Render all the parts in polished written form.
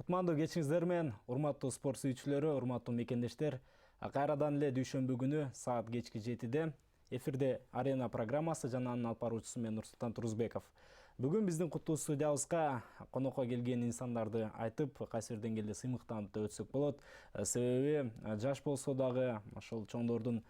Кутмандуу кечиңиздер менен, урматтуу спорт сүйүүчүлөрү, урматтуу мекендештер. Кайрадан эле дүйшөмбү күнү саат кечки 7-де эфирде Арена программасы жана анын алып баруучусу мен Нурсултан Турузбеков. Бүгүн биздин куттуу студиябызга конокко келген инсандарды айтып, кайсы бир деңгээлде сыймыктанып өтсөк болот. Себеби жаш болсо дагы ошол чоңдордун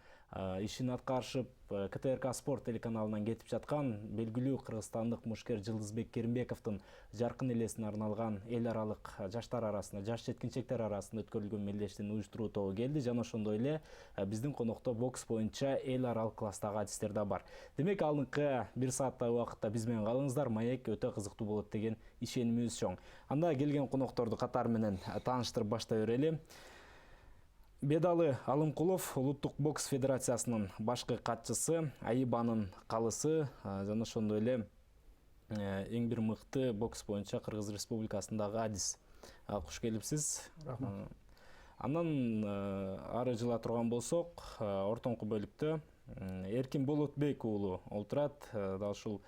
ишин аткарышып, КТРК спорт телеканалынан кетип жаткан белгилүү кыргызстандык мушкер Жылдызбек Керимбековдун жаркын элесине арналган эл аралык жаштар арасында, жаш жеткинчектер арасында өткөрүлгөн мелдештин уюштуруу тобу келди. Жана ошондой эле биздин конокто бокс боюнча эл аралык класстагы адистер да бар. Демек, алдыңкы 1 сааттай убакытта биз менен калыңыздар. Маек өтө кызыктуу болот деген ишенимибиз чоң. Анда келген конокторду катар менен тааныштырып баштай берели. Бедалы Алымкулов Улуттук бокс федерациясынын башкы катчысы, Айыбанын калысы, жана ошондой эле эң бир мыкты бокс боюнча Кыргыз Республикасындагы адис. Куш келипсиз. Рахмат. Андан ары жыла турган болсок, ортоңку бөлүктө Эркин Болотбек уулу олтурат. Дал ушул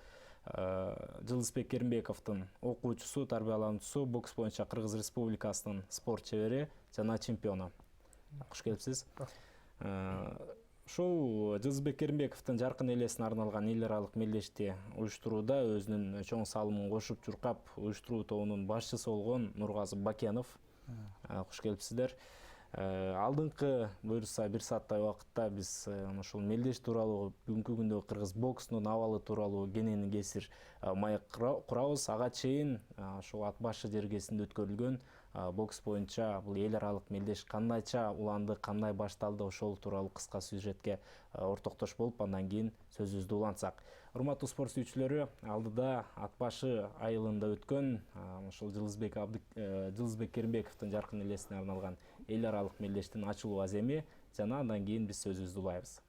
Жылдызбек Керимбековдун окуучусу, тарбиялануучусу, бокс боюнча Кыргыз Республикасынын спорт чебери жана чемпиону. Куш келипсиз. Ушул Жылдызбек Керимбековдун жаркын элесине арналган эл аралык мелдешти уюштурууда өзүнүн чоң салымын кошуп чуркап, уюштуруу тобунун башчысы болгон Нургазы Бакенов. Куш келипсиздер. Алдыңкы буюрса 1 сааттай убакытта биз ошол мелдеш тууралуу, бүгүнкү күндө кыргыз боксунун абалы тууралуу кенени кесир маек курабыз. Ага чейин ошол ат башы жергесинде өткөрүлгөн бокс боюнча бул эл аралык мелдеш кандайча уланды, кандай башталды, ошол тууралуу кыска сюжетке ортоктош болуп, андан кийин сөзүбүздү улантсак. Урматтуу спорт сүйүүчүлөрү, алдыда ат башы айылында өткөн ошол Жылдызбек Керимбековдун жаркын элесине арналган эл аралык мелдештин ачылуу аземи, жана андан кийин биз сөзүбүздү улайбыз.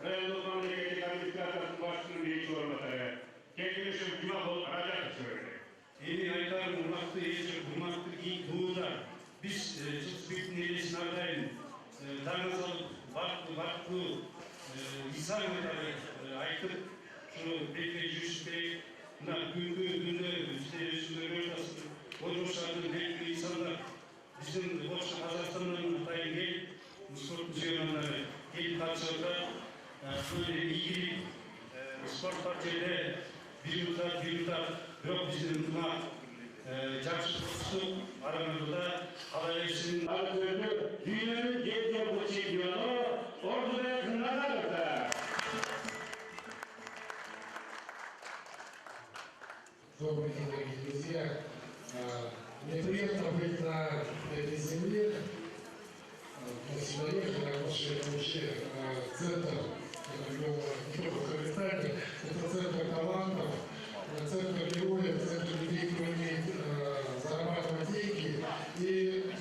Rayonluk Memleketi Administrasyonu Başkanı'nın birinci ormanları, Kekilişim Cumhurbaşkanı Rajatçı, Эми айтарым урматтуу эже, урматтуу туудар. Биз Жылысбектин элесин ар дайым даңа салып, бактылуу исан айтып, ушу бекке жүрүш керек. Мына бүгүнкү күндө бизде өзүнүн ортосун ойгошатын белгилүү инсандар биздин Ош Казакстандан атайын келип, спорттун сүйгөндөрү келип катышып атат. Böyle ilgili spor partiyle bir yılda, yok bizim buna jakşı kursu aramızda haberleşsin. Aratörlü dünyanın yedi bu çempionu orduda kınalardı. Добрый день, дорогие друзья. Мне приятно быть на этой земле. Мы сегодня ехали на нашей вообще центр, не только Казахстане, это центр талантов, центр героев, центр людей, кто умеет зарабатывать деньги. И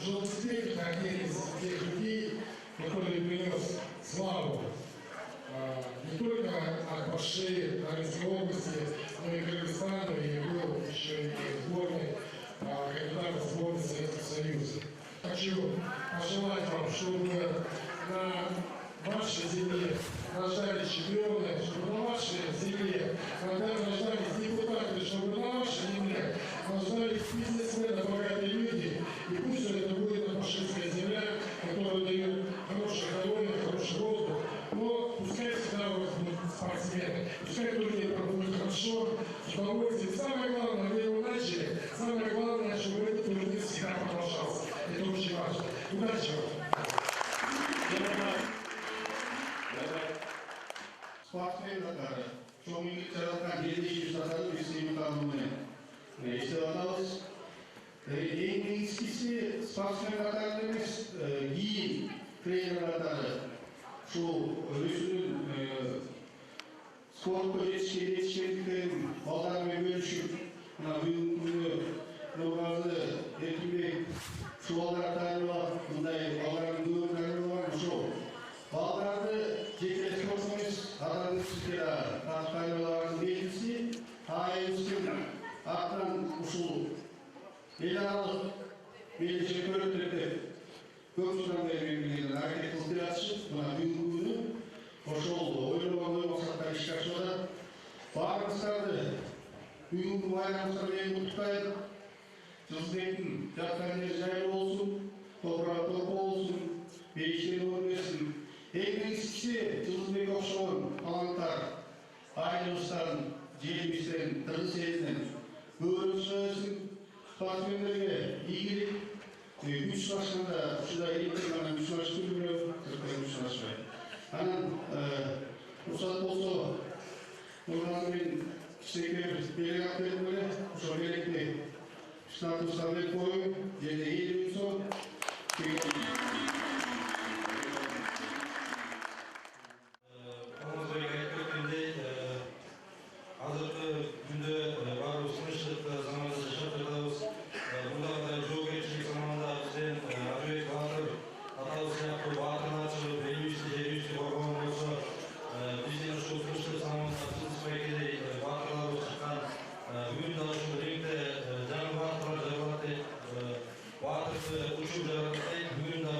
Жылысбек — это один из тех людей, который принес славу не только от Баши, Армянской области, но и Кыргызстану, и был еще и сборной кандидата в сборной Советского Союза. Хочу пожелать вам, чтобы на вашей земле рождались чемпионы, чтобы на вашей земле рождались депутаты, чтобы на вашей земле рождались бизнесмены, богатые люди. И пусть это будет башкирская земля, которая дает хороший здоровье, хороший воздух. Но пускай всегда будут спортсмены, пускай турнир проходит хорошо, с удовольствием. Самое главное, вы его начали, самое главное, чтобы этот турнир всегда продолжался. Это очень важно. Удачи вам! Спортсмен қатары, шоңын жаратқан елде шешатары ресейдің қануымен естіп аталыз. Ең негізгісі спортсмен қатары емес, кейін тренер қатары. Шол өзінің спортқа жетішкендіктерін балдарымен бөлішіп, бүгінгі күні Нұрғазы, Еркінбек, шу балдар тәрбиелеп, мұндай балдардың көбін тәрбиелеп, шу балдарды жеке спорт емес, адамның сіздері тәрбиелердің белгісі, айымыздың артынан ұшыл еларалық белгісі көріп көп жылдан бері мемлекеттің әрекет қылып жатыр. Мына бүгінгі күні ошол ойлаған ой мақсаттар іске асуда барлықтарды бүгінгі байрамымыздармен құттықтайық. Жылысбектің жатқан жері жайлы болсын, топырағы торпа болсын, бейіштері өрмесін. Ең негізгісі Жылысбек оқшауын таланттар айнымыстарын, желімістерін, тығыз елінен бөліп өсін, спортсмендерге игілік. Güç başında şurada eğitim bana güçlaştırmıyor, Türkiye güçlaşmıyor. Anam, ruhsat olsa, Nurhan Bey'in kişilikleri belirli aktarımları, şu gerekli statuslarını koyun, yerine eğilim son. Учу жаратты, бүгін да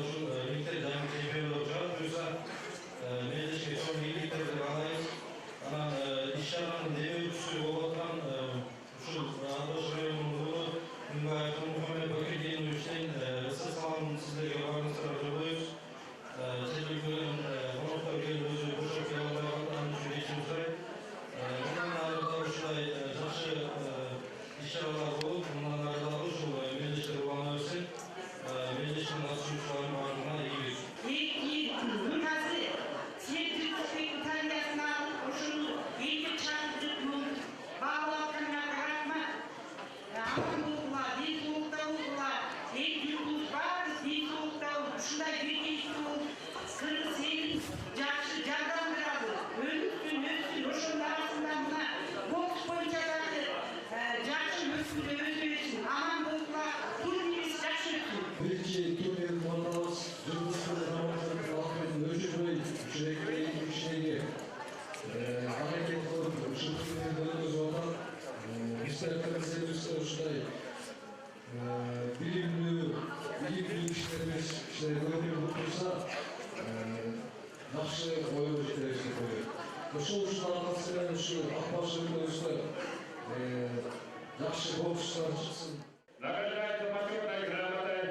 боксшылар шықсын. Награждается почетной грамотой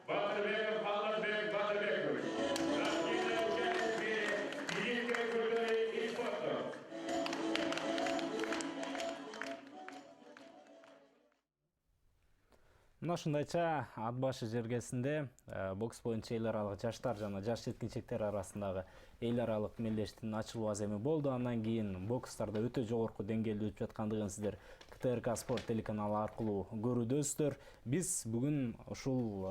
Батырбеков Алмазбек Батырбекович. Заслуженный участник в мире физической культуры и спорта. Мына ушундайча ат башы жергесинде бокс боюнча эл аралык жаштар жана жаш жеткинчектер арасындагы эл аралык мелдештин ачылуу аземи болду. Андан кийин бокстарда өтө жогорку деңгээлде өтүп жаткандыгын сиздер КТРК спорт телеканалы аркылуу көрүүдөсүздөр. Биз бүгүн ушул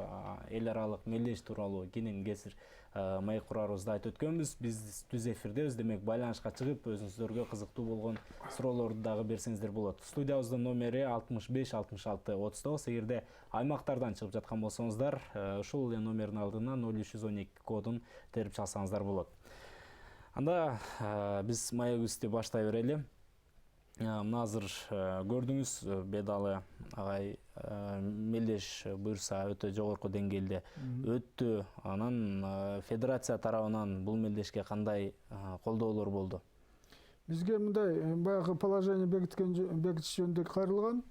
эл аралык мелдеш тууралуу кенен кесир маек курарыбызды айтып өткөнбүз. Биз түз эфирдебиз, демек байланышка чыгып өзүңүздөргө кызыктуу болгон суроолорду дагы берсеңиздер болот. Студиябыздын номери 65 66 39. Эгерде аймактардан чыгып жаткан болсоңуздар, ушул эле номердин алдына 0312 кодун терип чалсаңыздар болот. Анда биз маегибизди баштай берели. Мына азыр көрдүңүз, Бедалы агай мелдеш буюрса өтө жогорку деңгээлде өттү. Анан федерация тарабынан бул мелдешке кандай колдоолор болду? Бизге мындай баягы положение бекитиш жөнүндө кайрылган.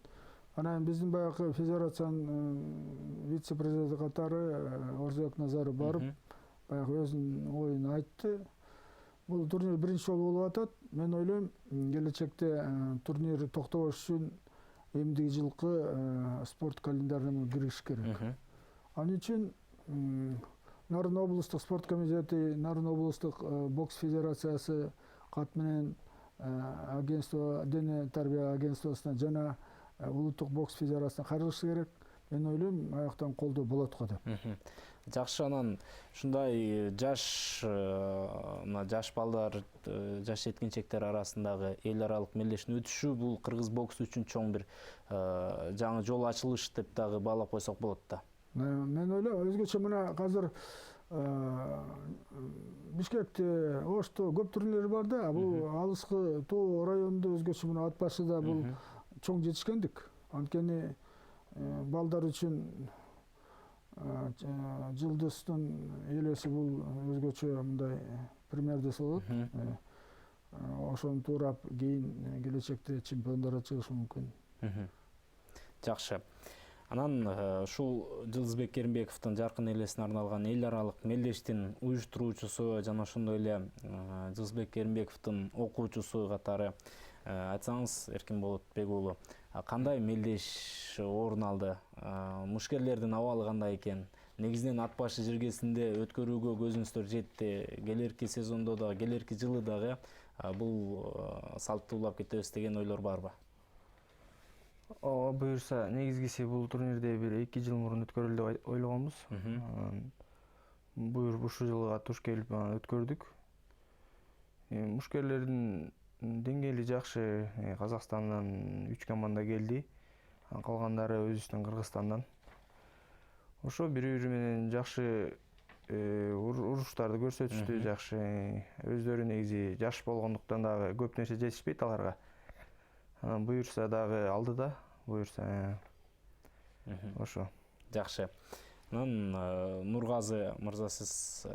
Анан биздин баягы федерациянын вице-президенти катары Орзбек Назаров барып, баягы өзүнүн оюн айтты. Бул турнир биринчи жолу болуп атат. Мен ойлойм, келечекте турнир токтобош үчүн эмдиги жылкы спорт календарына кириш керек. Ал үчүн Нарын облустук спорт комитети, Нарын облустук бокс федерациясы кат менен агентство, дене тарбия агентствосуна жана улуттук бокс федерациясына кайрылышы керек. Мен ойлойм, аяктан колдоо болот го деп. Жакшы, анан ушундай жаш балдар, жаш жеткинчектер арасындагы эл аралык мелдештин өтүшү бул кыргыз боксу үчүн чоң бир жаңы жол ачылыш деп дагы баалап койсок болот да. Мен ойлойм, өзгөчө мына азыр Бишкекте, Ошто көп турнирлер бар да, бул алыскы Тоо районунда өзгөчө мына ат башыда бул чоң жетишкендик. Анткени балдар үчүн жылдыздын элеси бул өзгөчө мындай пример десе болот. Ошону туурап кийин келечекте чемпиондорго чыгышы мүмкүн. Жакшы. Анан ушул Жылдызбек Керимбековдун жаркын элесине арналган эл аралык мелдештин уюштуруучусу жана ошондой эле Жылдызбек Керимбековдун окуучусу катары айтсаңыз, Эркинболот Бегулу, кандай мелдеш орун алды? Мушкерлердин абалы кандай экен? Негизинен ат башы жергесинде өткөрүүгө көзүңүздөр жетти. Келерки сезондо да, келерки жылы дагы бул салтты улап кетебиз деген ойлор барбы? Ооба, буюрса, негизгиси бул турнирде бир 2 жыл мурун өткөрүлдү деп ойлогонбуз. Буюр ушул жылга туш келип өткөрдүк. Мушкерлердин деңгээли жакшы. Казакстандан 3 команда келди. Калгандары өзүбүздүн Кыргызстандан. Ошо бири-бири менен жакшы уруштарды көрсөтүштү, жакшы. Өздөрү негизи жаш болгондуктан дагы көп нерсе жетишпейт аларга. Анан буюрса дагы алды да, буюрса. Ошо. Жакшы. Анан Нургазы мырза, сиз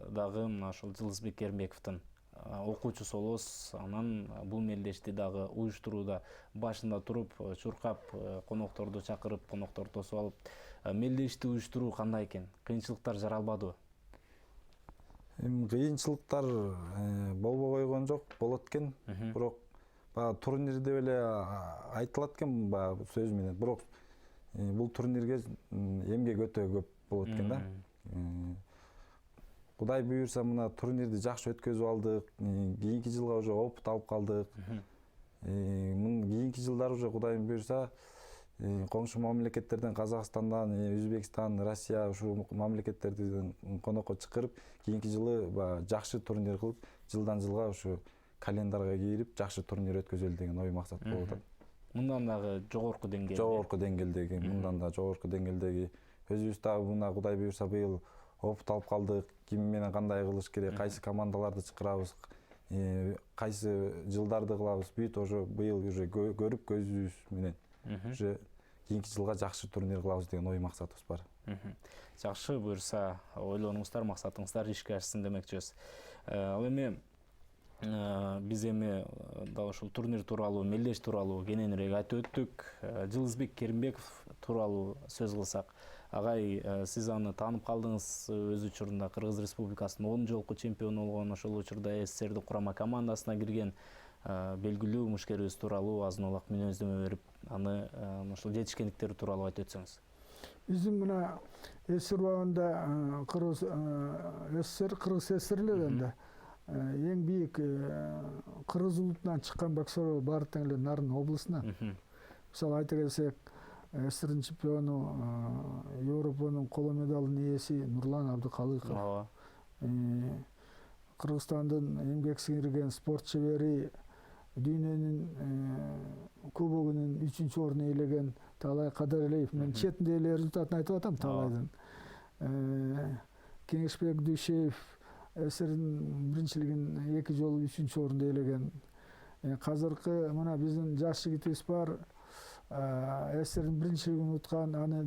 дагы мына ошол Жылдызбек Керимбековдун окуучусу болосуз. Анан бул мелдешти дагы уюштурууда башында туруп, чуркап, конокторду чакырып, конокторду тосуп алып, мелдешти уюштуруу кандай экен? Кыйынчылыктар жаралбадыбы? Кыйынчылыктар болбой койгон жок, болот экен. Бирок турнирде эле айтылат экен сөз менен. Бирок бул турнирге эмгек өтө көп болот экен да. Кудай буйрса, мына турнирди жакшы өткөзүп алдык. Кийинки жылга уже опыт алып калдык. Кийинки жылдар уже Кудай буйрса, коңшу мамлекеттерден, Казакстандан, Өзбекстан, Россия ушул мамлекеттерден конокко чакырып, кийинки жылы жакшы турнир кылып, жылдан жылга ушу календарга кирип, жакшы турнир өткөзөлү деген ой максат болуп атат. Мындан дагы жогорку деңгээлде. Жогорку деңгээлдеги, мындан да жогорку деңгээлдеги. Өзүбүз дагы мына Кудай буйрса быйыл опыт алып калдык. Ким менен кандай кылыш керек, кайсы командаларды чакырабыз, кайсы жылдарды кылабыз. Бүт ошо быйыл уже көрүп көзүбүз менен уже кийинки жылга жакшы турнир кылабыз деген ой максатыбыз бар. Жакшы, буюрса ойлонуңуздар, максатыңыздар ишке ашсын демекчибиз. Ал эми биз эми дагы ушул турнир тууралуу, мелдеш тууралуу кененирээк айтып өттүк. Жылызбек Керимбеков тууралуу сөз кылсак, агай, сиз аны таанып калдыңыз. Өз учурунда Кыргыз Республикасынын 10 жолку чемпиону болгон, ошол учурда СССРдин курама командасына кирген белгилүү мушкерибиз тууралуу азын улак мүнөздөмө берип, аны ошол жетишкендиктери тууралуу айтып өтсөңүз. Биздин мына СССР убагында Кыргыз СССР эле да эң бийик Кыргыз улутунан чыккан боксер баары тең эле Нарын облусунан. Мисалы айта келсек, СССРдин чемпиону, Европанын коло медалынын ээси Нурлан Абдыкалыков, Кыргызстандын эмгек сиңирген спорт чебери, дүйнөнүн кубогунун 3-чү ордун ээлеген Таалай Кадыралиев. Мен четинде эле результатын айтып атам Таалайдын. Кеңешбек Дүйшеев СССРдин биринчилигин 2 жолу 3-чү орунду ээлеген. Казыркы мына биздин жаш жигитибиз бар, СССРдин биринчилигин уткан, аны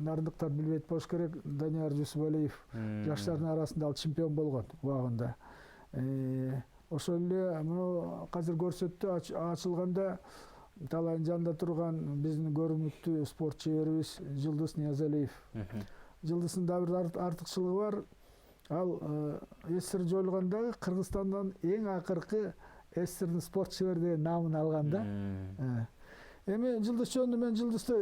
нарындыктар билбейт болуш керек, Данияр Жусупалиев жаштардын арасында ал чемпион болгон убагында. Ошол эле мына азыр көрсөттү ачылганда Таалайдын жанында турган биздин көрүнүктүү спорт чеберибиз Жылдыз Ниязалиев. Жылдыздын да бир артыкчылыгы бар. Ал СССР жоюлганда Кыргызстандан эң акыркы СССРдин спорт чебери деген наамын алган да. Эми Жылдыз жөнүндө мен Жылдызды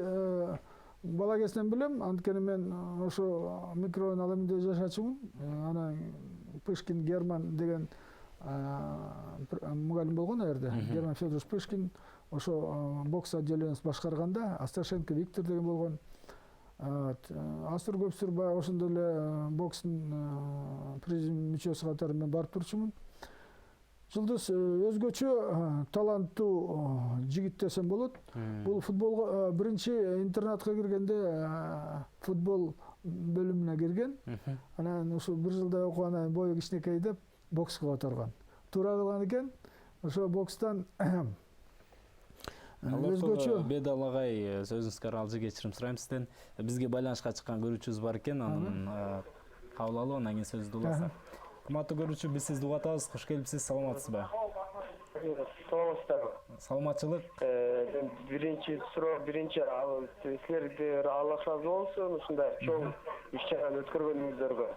бала кезинен билем, анткени мен ошо микрорайон Аламиндеде жашачумун. Анан Пышкин Герман деген мугалим болгон жерде. Герман Федорович Пышкин ошо бокс отделениесин башкарганда Асташенко Виктор деген болгон. Асыр көпсүр баягы ошондой эле бокстун президиум мүчөсү катары мен барып турчумун. Жылдыз өзгөчө таланттуу жигит десем болот. Бул футболго биринчи интернатка киргенде футбол бөлүмүнө кирген. Анан ушу 1 жылдай окугандан бою кичинекей деп бокска которгон. Туура кылган экен. Ошо бокстан өзгөчө Бедал агай, сөзүңүзгө алжы кечирим сурайм сизден. Бизге байланышка чыккан көрүүчүбүз бар экен, анын кабыл алып, анан кийин сөздү уласак. Урматтуу көрүүчү, биз сизди угатабыз. Куш келипсиз, саламатсызбы? Саламатсыздарбы? Саламатчылык. Биринчи суроо, силерге Аллах разы болсун, ушундай чоң иш-чараны өткөргөнүңүздөргө.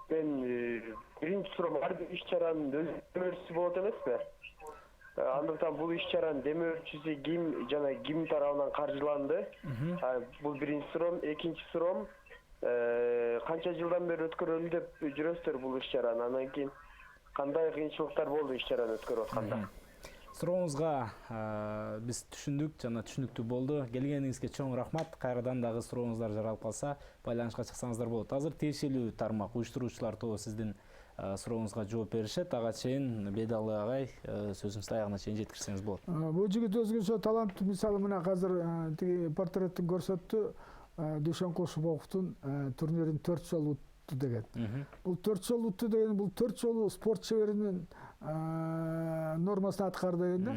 Мен биринчи суроом, ар бир иш-чаранын өз демөөрчүсү болот эмеспи? Андыктан бул иш-чаранын демөөрчүсү ким жана ким тарабынан каржыланды? Бул биринчи суроом. Экинчи суроом, канча жылдан бери өткөрөлү деп жүрөсүздөр бул иш-чараны? Анан кийин кандай кыйынчылыктар болду иш-чараны өткөрүп атканда? Сурооңузга биз түшүндүк жана түшүнүктүү болду. Келгениңизге чоң рахмат. Кайрадан дагы сурооңуздар жаралып калса, байланышка чыксаңыздар болот. Азыр тиешелүү тармак уюштуруучулар тобу сиздин сурооңузга жооп беришет. Ага чейин Бедалы агай сөзүңүздү аягына чейин жеткирсеңиз болот. Бул жигит өзгөчө таланттуу. Мисалы мына азыр тиги портреттин көрсөттү. Дүйшөн Кошубоковдун турнирин 4 жолу утту деген. Бул 4 жолу утту деген, бул 4 жолу спорт чеберинин нормасын аткарды деген да.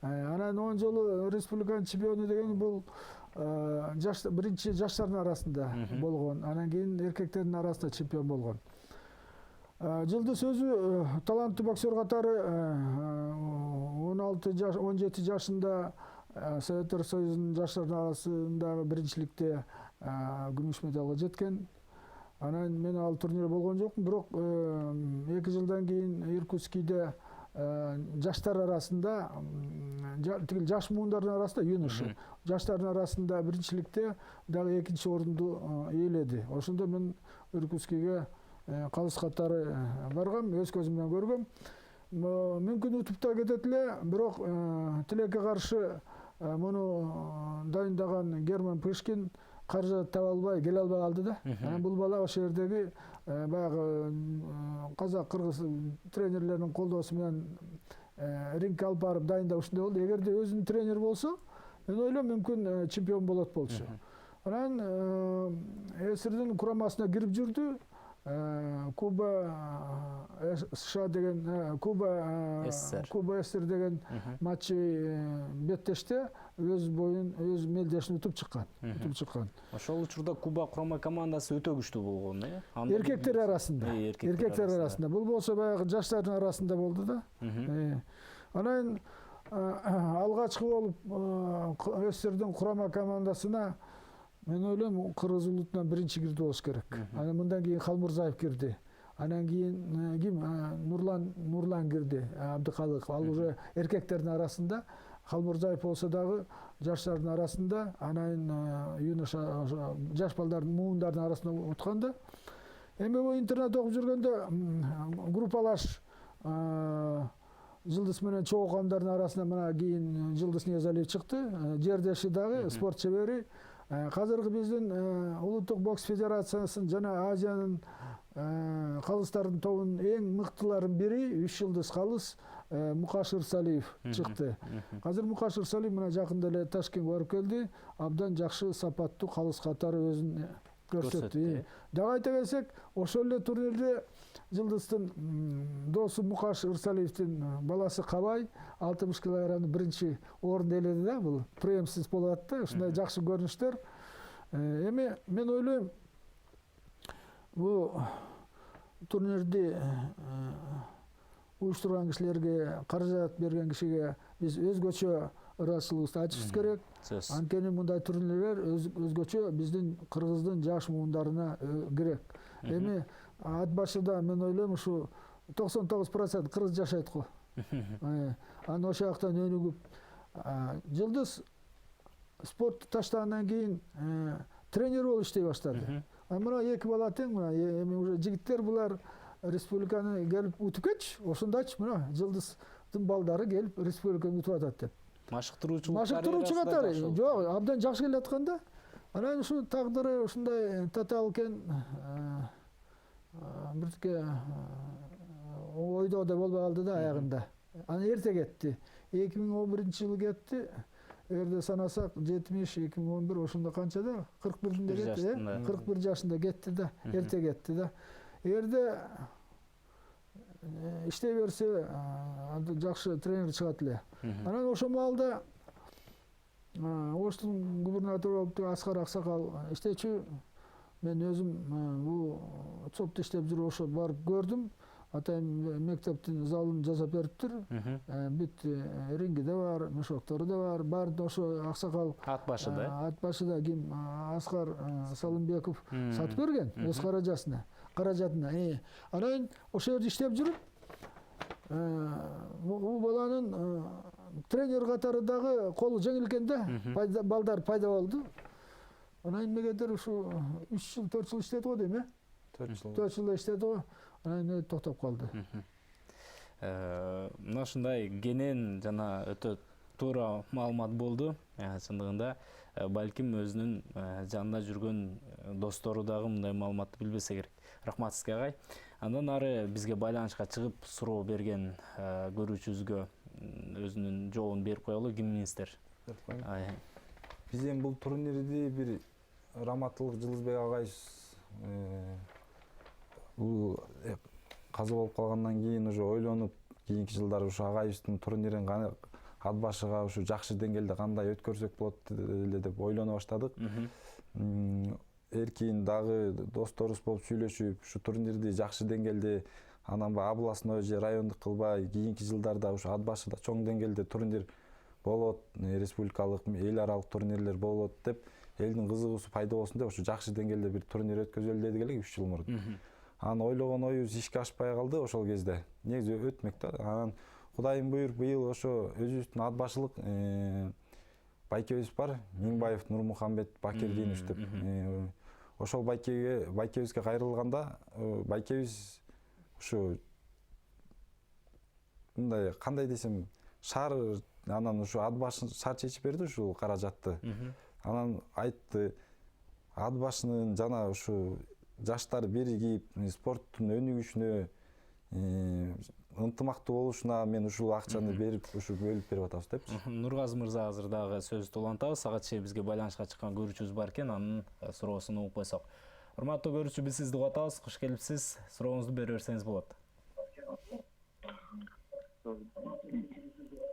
Анан 10 жолу республиканын чемпиону деген бул биринчи жаштардын арасында болгон. Анан кийин эркектердин арасында чемпион болгон. Жылдыз өзү таланттуу боксер катары 16-17 жашында Советтер Союзунун жаштардын арасындагы биринчиликте күмүш медалга жеткен. Анан мен ал турнир болгон жокмун, бирок 2 жылдан кийин Иркутскийде жаштар арасында, тигил жаш муундардын арасында юноша, жаштардын арасында биринчиликте дагы 2-чи орунду ээледи. Ошондо мен Иркутскийге калыс катары баргам, өз көзүм менен көргөм. Мүмкүн утуп да кетет эле, бирок тилекке каршы муну дайындаган Герман Пышкин каржы таба албай, келе албай калды да. Анан бул бала ошол жердеги баягы казак кыргыз тренерлеринин колдоосу менен рингке алып барып дайындап ушундай болду. Эгерде өзүнүн тренер болсо, мен ойлойм мүмкүн чемпион болот болчу. Анан СССРдин курамасына кирип жүрдү. Куба США деген Куба СССР деген матчы беттеште өз боюн өз мелдешин утуп чыккан. Ошол учурда Куба курама командасы өтө күчтүү болгон, э? Эркектер арасында. Бул болсо баягы жаштардын арасында болду да. Анан алгачкы болуп СССРдин курама командасына мен ойлойм Кыргыз улутунан биринчи кирди болуш керек. Анан мындан кийин Халмурзаев кирди. Анан кийин ким Нурлан кирди, Абдыкалыков. Ал уже эркектердин арасында, Халмурзаев болсо дагы жаштардын арасында, анан юноша жаш балдардын муундардын арасында утканда. Эми бу интернет окуп жүргөндө группалаш Жылдыз менен чогулгандардын арасында мына кийин Жылдыз Ниязалиев чыкты. Жердеши дагы спорт чебери. Казыркы биздин улуттук бокс федерациясынын жана Азиянын калыстардын тобунун эң мыктыларын бири 3 жылдыз калыс Мукаш Ырсалиев чыкты. Азыр Мукаш Ырсалиев мына жакында эле Ташкентке барып келди. Абдан жакшы сапаттуу калыс катары өзүн көрсөттү. Дагы айта келсек, ошол эле турнирде Жылдыздын досу Мукаш Ырсалиевдин баласы Кабай 60 килограммды биринчи орунду ээледи да. Бул преемсиз болот да. Ушундай жакшы көрүнүштөр. Эми мен ойлойм, бул турнирди уюштурган кишилерге, каражат берген кишиге биз өзгөчө ыраазычылыгыбызды айтышыбыз керек. Анткени мындай турнирлер өзгөчө биздин Кыргыздын жаш муундарына керек. Эми ат башыда мен ойлойм ушу 99% кыргыз жашайт го. Анан ошол жактан өнүгүп, Жылдыз спортту таштагандан кийин тренер болуп иштей баштады. Мына эки бала тең, мына эми уже жигиттер булар республиканы келип утуп кетчи. Ошондойчу мына Жылдыздын балдары келип республиканы утуп атат деп. Машыктыруучу катары жок, абдан жакшы келе аткан да. Анан ушу тагдыры ушундай татаал экен. Бирке ойдо да болбой калды да аягында. Анан эрте кетти. 2011-жылы кетти. Эгерде санасак 70-2011 ошондо канчада 41-де кетти, 41 жашында кетти да, эрте кетти да. Эгерде иштей берсе, жакшы тренер чыгат эле. Анан ошол маалда Оштун губернатору болуп Аскар Аксакал иштечү. Мен өзүм бул ЦОПто иштеп жүрүп ошо барып көрдүм. Атайын мектептин залын жасап бериптир. Бүт ринги да бар, мешоктору да бар. Баарды ошо Аксакал ат башыда ким Аскар Салымбеков сатып берген өз каражатына. Анан ошол жерде иштеп жүрүп, бул баланын тренер катары дагы колу жеңил экен да, балдар пайда болду. Анан эмнегедир ушу 3 жыл, 4 жыл иштеди го дейм, 4 жыл иштеди го. Анан токтоп калды. Мына ушундай кенен жана өтө туура маалымат болду. Чындыгында балким өзүнүн жанында жүргөн достору дагы мындай маалыматты билбесе керек. Рахмат сизге агай. Андан ары бизге байланышка чыгып суроо берген көрүүчүбүзгө өзүнүн жообун берип коелу. Кимиңиздер? Биз эми бул турнирди бир Раматылык Жылдызбек агайыбыз бул каза болуп калгандан кийин уже ойлонуп, кийинки жылдары ушу агайыбыздын турнирин ат башыга ушу жакшы деңгээлде кандай өткөрсөк болот эле деп ойлоно баштадык. Эркин дагы досторубуз болуп сүйлөшүп, ушу турнирди жакшы деңгээлде анан областной же райондук кылбай, кийинки жылдарда ушу ат башыда чоң деңгээлде турнир болот, республикалык, эл аралык турнирлер болот деп, элдин кызыгуусу пайда болсун деп ушу жакшы деңгээлде бир турнир өткөзөлү дедик эле 3 жыл мурун. Анан ойлогон оюбуз ишке ашпай калды ошол кезде. Негизи өтмөк да. Анан Кудайым буйруп быйыл ошо өзүбүздүн ат башылык байкебиз бар, Миңбаев Нурмухамбет Бакирдинович деп. Ошол байкебизге кайрылганда, байкебиз ушу мындай кандай десем, шаар анан ушу ат башын шаар чечип берди ушул каражатты. Анан айтты, ат башынын жана ушу жаштар биригип спорттун өнүгүшүнө ынтымактуу болушуна мен ушул акчаны берип, ушу бөлүп берип атабыз депчи. Нургазы мырза азыр дагы сөздү улантабыз. Сага чейин бизге байланышка чыккан көрүүчүбүз бар экен, анын суроосун угуп койсок. Урматтуу көрүүчү, биз сизди угуп атабыз. Куш келипсиз. Сурооңузду бере берсеңиз болот.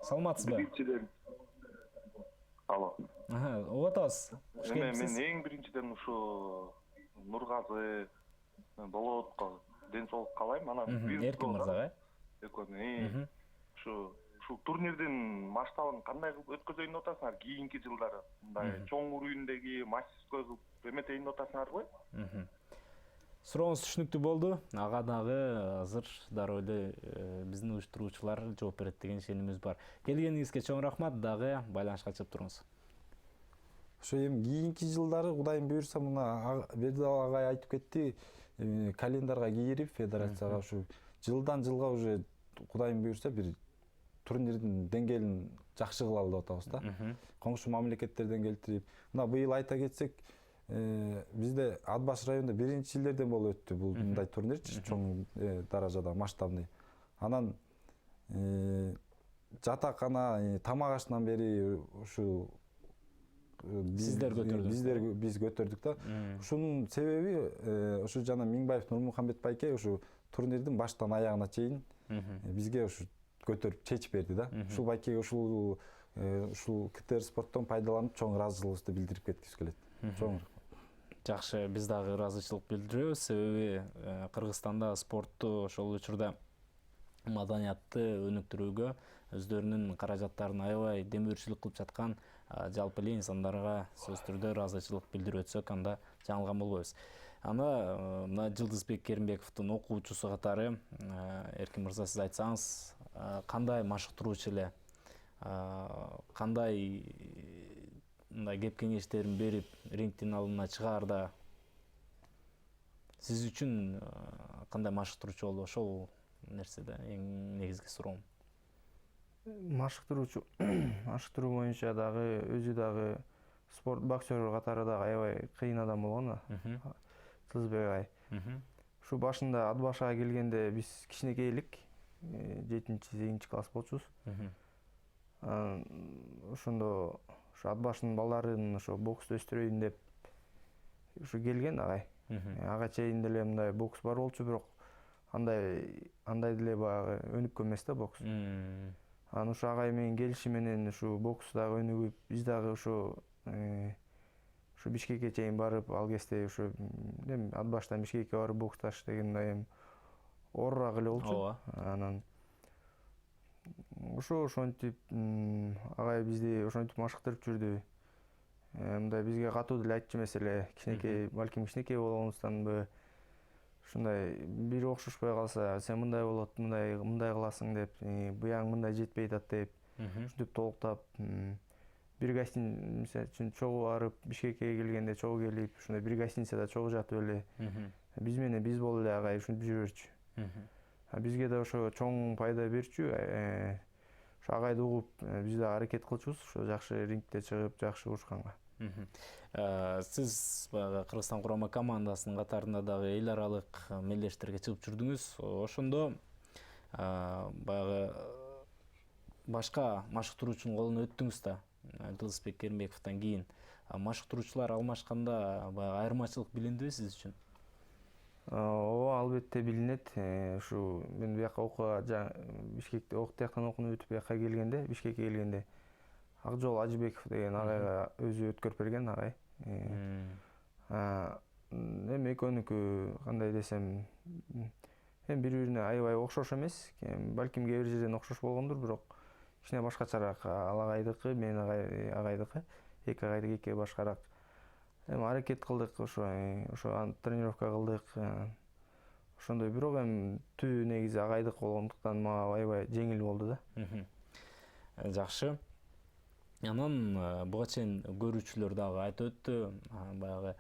Саламатсызбы? Биринчиден, алло. Угуп атабыз. Куш Мен келипсиз. эң биринчиден ушу Нургазы Болотко ден соолук каалайм. Анан Эркин мырзага. Ушу турнирдин масштабын кандай кылып өткөзөйүн деп атасыңар? Кийинки жылдары мындай чоң урүйүндөгү мастерской кылып эметейин деп атасыңарбы? Сурооңуз түшүнүктүү болду. Ага дагы азыр дароо эле биздин уюштуруучулар жооп берет деген ишенимибиз бар. Келгениңизге чоң рахмат, дагы байланышка чыгып туруңуз. Ошо эми кийинки жылдары Кудайым буйрса мына Бердал агай айтып кетти, календарга кирип федерацияга ушу жылдан жылга уже Кудайым буйрса бир турнирдин деңгээлин жакшы кылалы деп атабыз да. Коңшу мамлекеттерден келтирип, мына быйыл айта кетсек, бизде Ат Баш районунда биринчи элдерден болуп өттү бул мындай турнир чоң даражада масштабный. Анан жатакана, тамак ашынан бери ушу Сиздер көтөрдүңүз. Биз көтөрдүк да. Ушунун себеби ушу жана Миңбаев Нурмухамбет байке ушу турнирдин баштан аягына чейин бизге ушу көтөрүп чечип берди да. Ушул байкеге ушул КТР спорттон пайдаланып чоң ыраазычылыгыбызды билдирип кеткибиз келет. Чоң. Жакшы, биз дагы ыраазычылык билдиребиз. Себеби Кыргызстанда спортту ошол учурда маданиятты өнүктүрүүгө өздөрүнүн каражаттарын аябай демөөрчүлүк кылып жаткан жалпы эле инсандарга сөзсүз түрдө ыраазычылык билдирип өтсөк, анда жаңылган болбойбуз. Аны мына Жылдызбек Керимбековдун окуучусу катары Эркин мырза, сиз айтсаңыз, кандай машыктыруучу эле, кандай мындай кеп кеңештерин берип, рингдин алдына чыгаарда сиз үчүн кандай машыктыруучу болду? Ошол нерседе эң негизги суроом. Машыктыруу боюнча дагы өзү дагы спорт боксер катары дагы аябай кыйын адам болгон. Жылдызбек агай. Ушу башында Ат Башка келгенде биз кичинекей элек, 7-8 класс болчубуз. Ошондо ушу Ат Баштын балдарын ошо боксту өстүрөйүн деп ушу келген агай. Ага чейин деле мындай бокс бар болчу, бирок андай деле баягы өнүккөн эмес да бокс. Анан ушу агай менен келиши менен ушу бокс дагы өнүгүп, биз дагы ушу Бишкекке чейин барып, ал кезде ушу Ат Баштан Бишкекке барып боксташ деген мындай оорураак эле болчу. Анан ошентип агай бизди ошентип машыктырып жүрдү. Мындай бизге катуу деле айтчу эмес эле, кичинекей, балким кичинекей болгонубузданбы, ушундай бири окшошпой калса, сен мындай болот, мындай кыласың деп, буяң мындай жетпей атат деп, ушинтип толуктап, бир гостиница үчүн чогуу барып, Бишкекке келгенде чогуу келип, ушундай бир гостиницада чогуу жатып эле, биз менен биз болуп эле агай ушинтип жүрө берчү. Бизге да ошо чоң пайда берчү. Ошо агайды угуп, биз да аракет кылчубуз, ошо жакшы рингде чыгып, жакшы урушканга. Сиз баягы Кыргызстан курама командасынын катарында дагы эл аралык мелдештерге чыгып жүрдүңүз. Ошондо баягы башка машыктыруучунун колуна өттүңүз да, Жылдызбек Керимбековдон кийин. Машыктыруучулар алмашканда баягы айырмачылык билиндиби сиз үчүн? Ооба, албетте билинет. Ушу мен бияка окууга Бишкекте тияктан окууну бүтүп бияка келгенде, Бишкекке келгенде Акжол Ажыбеков деген агайга өзү өткөрүп берген агай. Эми экөөнүкү кандай десем, бири-бирине аябай окшош эмес. Балким кээ бир жерден окшош болгондур, бирок кичине башкачараак ал агайдыкы, менин агайдыкы, эки агайдыкы эки башкараак. Эми аракет кылдык, ошо тренировка кылдык. Ошондой, бирок эми түбү негизи агайдык болгондуктан мага аябай жеңил болду да. Жакшы. Анан буга чейин көрүүчүлөр дагы айтып өттү, баягы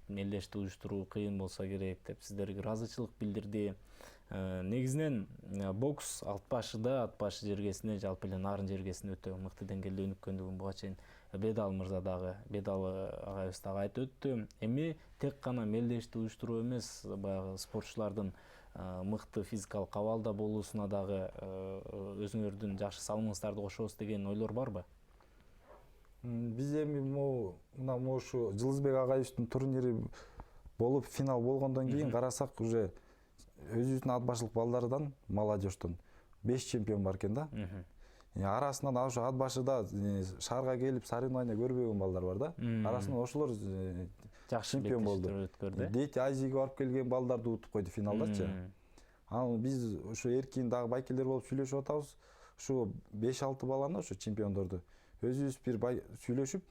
мелдешти уюштуруу кыйын болсо керек деп сиздерге ыраазычылык билдирди. Негизинен бокс Ат Башы жергесине, жалпы эле Нарын жергесине өтө мыкты деңгээлде өнүккөндүгүн буга чейин Бедал мырза дагы, Бедал агайыбыз дагы айтып өттү. Эми тек гана мелдешти уюштуруу эмес, баягы спортчулардын мыкты физикалык абалда болуусуна дагы өзүңөрдүн жакшы салымыңыздарды кошобуз деген ойлор барбы? Биз эми мына ушу Жылдызбек агайыбыздын турнири болуп финал болгондон кийин карасак уже өзүбүздүн ат башылык балдардан молодежьтон 5 чемпион бар экен да. Арасынан ошо ат башыда шаарга келип соревнование көрбөгөн балдар бар да. Арасынан ошолор Жакшы чемпион болду. өткөрдү. Дети Азияга барып келген балдарды утуп койду финалдачы. Ал биз ошо эркин дагы байкелер болуп сүйлөшүп атабыз. Ошо 5-6 баланы ошо чемпиондорду өзүбүз бир сүйлөшүп,